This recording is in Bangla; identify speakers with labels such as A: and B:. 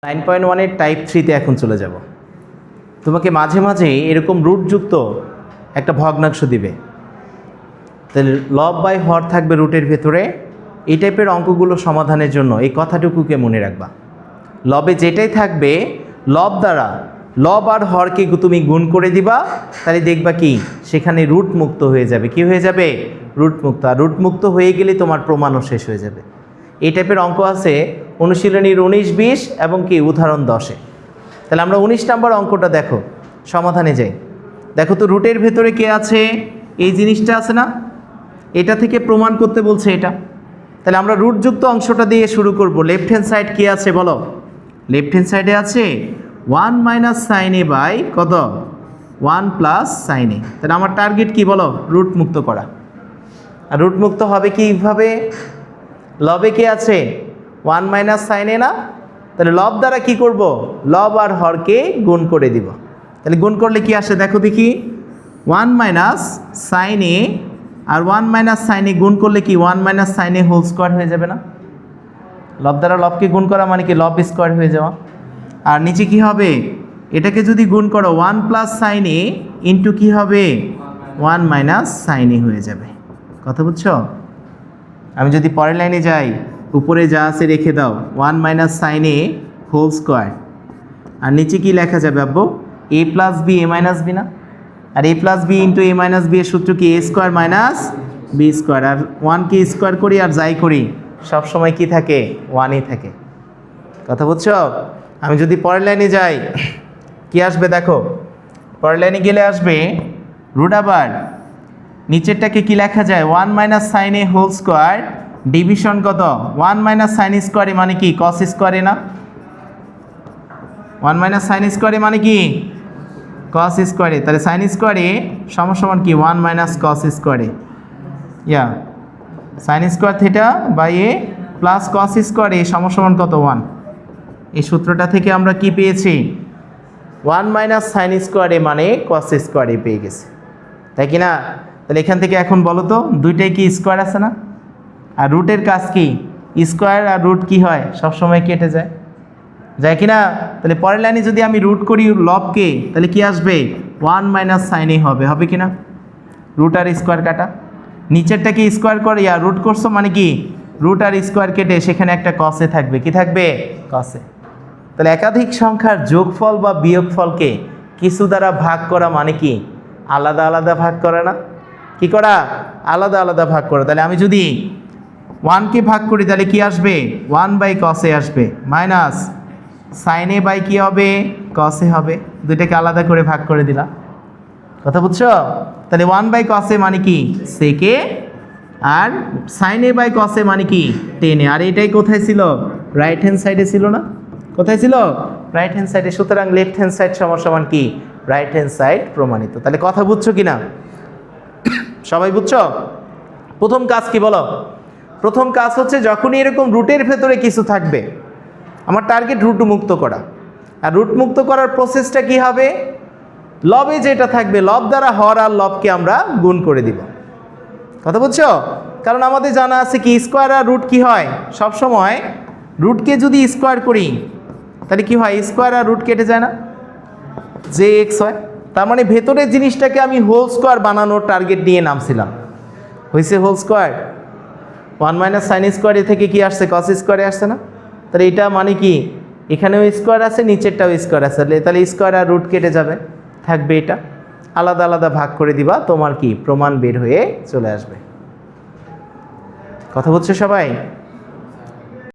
A: 9.1 এর টাইপ 3 তে এখন চলে যাব। তোমাকে মাঝে মাঝে এরকম রুটযুক্ত একটা ভগ্নাংশ দিবে, তাহলে লব বাই হর থাকবে রুটের ভেতরে। এই টাইপের অঙ্কগুলো সমাধানের জন্য এই কথাটুকুকে মনে রাখবা, লবে যেটাই থাকবে লব দ্বারা লব আর হরকে তুমি গুণ করে দিবা, তাহলে দেখবা কি সেখানে রুট মুক্ত হয়ে যাবে। কি হয়ে যাবে? রুট মুক্ত। আর রুট মুক্ত হয়ে গেলে তোমার প্রমাণও শেষ হয়ে যাবে। এই টাইপের অঙ্ক আছে অনুশীলনীর 19-20 এবং কি উদাহরণ 10-এ। তাহলে আমরা 19 নম্বর অঙ্কটা দেখো, সমাধানে যাই। দেখো তো রুটের ভেতরে কে আছে? এই জিনিসটা আছে না, এটা থেকে প্রমাণ করতে বলছে এটা। তাহলে আমরা রুটযুক্ত অংশটা দিয়ে শুরু করব। লেফট হ্যান্ড সাইড কি আছে বলো? লেফট হ্যান্ড সাইডে আছে 1 মাইনাস সাইন এ বাই কত? 1 প্লাস সাইন এ। তাহলে আমার টার্গেট কি বলো? রুট মুক্ত করা। আর রুট মুক্ত হবে কিভাবে? লবে কে আছে? 1 মাইনাস সাইন এ না? তাহলে লব দ্বারা কি করব? লব আর হরকে গুণ করে দিব। তাহলে গুণ করলে কি আসে দেখো দেখি, 1 মাইনাস সাইন এ আর 1 মাইনাস সাইন এ গুণ করলে কি 1 মাইনাস সাইন এ হোল স্কোয়ার হয়ে যাবে না? লব দ্বারা লবকে গুণ করা মানে কি লব স্কোয়ার হয়ে যাওয়া। আর নিচে কি হবে? এটাকে যদি গুণ করো 1 প্লাস সাইন এ ইন্টু কী হবে? 1 মাইনাস সাইন এ হয়ে যাবে। কথা বুঝছো? আমি যদি পরের লাইনে যাই, উপরে যা আছে রেখে দাও, 1 মাইনাস সাইন এ হোল স্কোয়ার। আর নিচে কি লেখা যাবে আব্বু? এ plus B A minus B না? আর এ প্লাস বি ইন্টু এ মাইনাস বি এর সূত্র কি? এ স্কোয়ার মাইনাস বি স্কোয়ার। আর 1কে স্কোয়ার করি আর যাই করি সবসময় কি থাকে? 1ই থাকে। কথা বুঝছো? আমি যদি পরের লাইনে যাই কি আসবে দেখো, পরের লাইনে গেলে আসবে রুট, আবার নিচেরটাকে কি লেখা যায়? 1 মাইনাস সাইন এ হোল স্কোয়ার ডিভিশন কত? 1 মাইনাস সাইন স্কোয়ারে মানে কি কস স্কোয়ারে না? 1 মাইনাস সাইন স্কোয়ারে মানে কি কস স্কোয়ারে। তাহলে সাইন স্কোয়ারে সমান কি 1 মাইনাস কস স্কোয়ারে। ইয়া sine square theta by a plus cos স্কোয়ারে সমান কত? 1। এই সূত্রটা থেকে আমরা কি পেয়েছি? 1 মাইনাস সাইন স্কোয়ারে মানে কস স্কোয়ারে পেয়ে গেছি, তাই কি না? তাহলে এখান থেকে এখন বলো তো দুইটাই কি স্কোয়ার আছে না? আর রুটের কাজ কি? স্কোয়ার আর রুট কি হয়? সবসময় কেটে যায়, যায় কি না? তাহলে পরের লাইনে যদি আমি রুট করি লবকে, তাহলে কি আসবে? 1 মাইনাস সাইন এ হবে, হবে কি না? রুট আর স্কোয়ার কাটা, নিচেরটাকে স্কোয়ার করে আর রুট করছো মানে কি রুট আর স্কোয়ার কেটে সেখানে একটা কসে থাকবে। কি থাকবে? কসে। তাহলে একাধিক সংখ্যার যোগফল বা বিয়োগফলকে কিছু দ্বারা ভাগ করা মানে কি আলাদা আলাদা ভাগ করা না? কি করা? আলাদা আলাদা ভাগ করা। তাহলে আমি যদি 1কে ভাগ করি তাহলে কি আসবে? 1 বাই কসে আসবে, মাইনাস সাইন এ বাই কি হবে? কসে হবে। দুইটাকে আলাদা করে ভাগ করে দিলাম। কথা বুঝছো? তাহলে 1 বাই কসে মানে কি সেকে, আর সাইন এ বাই কসে মানে কি টেনে। আর এটাই কোথায় ছিল? রাইট হ্যান্ড সাইডে ছিল না? কোথায় ছিল? রাইট হ্যান্ড সাইডে। সুতরাং লেফট হ্যান্ড সাইড সমান কি রাইট হ্যান্ড সাইড প্রমাণিত। তাহলে কথা বুঝছো কি না? সবাই বুঝছো? প্রথম কাজ কি বলো? প্রথম কাজ হচ্ছে যখনই এরকম রুটের ভেতরে কিছু থাকবে, আমার টার্গেট রুট মুক্ত করা। আর রুট মুক্ত করার প্রসেসটা কি হবে? লবে যেটা থাকবে লব দ্বারা হর আর লবকে আমরা গুণ করে দিব। কথা বুঝছো? কারণ আমাদের জানা আছে কি স্কোয়ার আর রুট কি হয় সব সময়, রুটকে যদি স্কোয়ার করি তাহলে কি হয়? স্কোয়ার আর রুট কেটে যায় না, যে এক্স হয়। তার মানে ভেতরের জিনিসটাকে আমি হোল স্কোয়ার বানানোর টার্গেট নিয়ে নামছিলাম, হয়েছে হোল স্কোয়ার। 1 মাইনাস সাইন স্কোয়ারে থেকে কি আসছে? কস স্কোয়ারে আসছে না? তাহলে এটা মানে কি এখানেও স্কোয়ার আছে, নিচেরটাও স্কোয়ার আছে, তাহলে স্কোয়ার আর রুট কেটে যাবে, থাকবে এটা। আলাদা আলাদা ভাগ করে দিবা, তোমার কি প্রমাণ বের হয়ে চলে আসবে। কথা বুঝছো সবাই?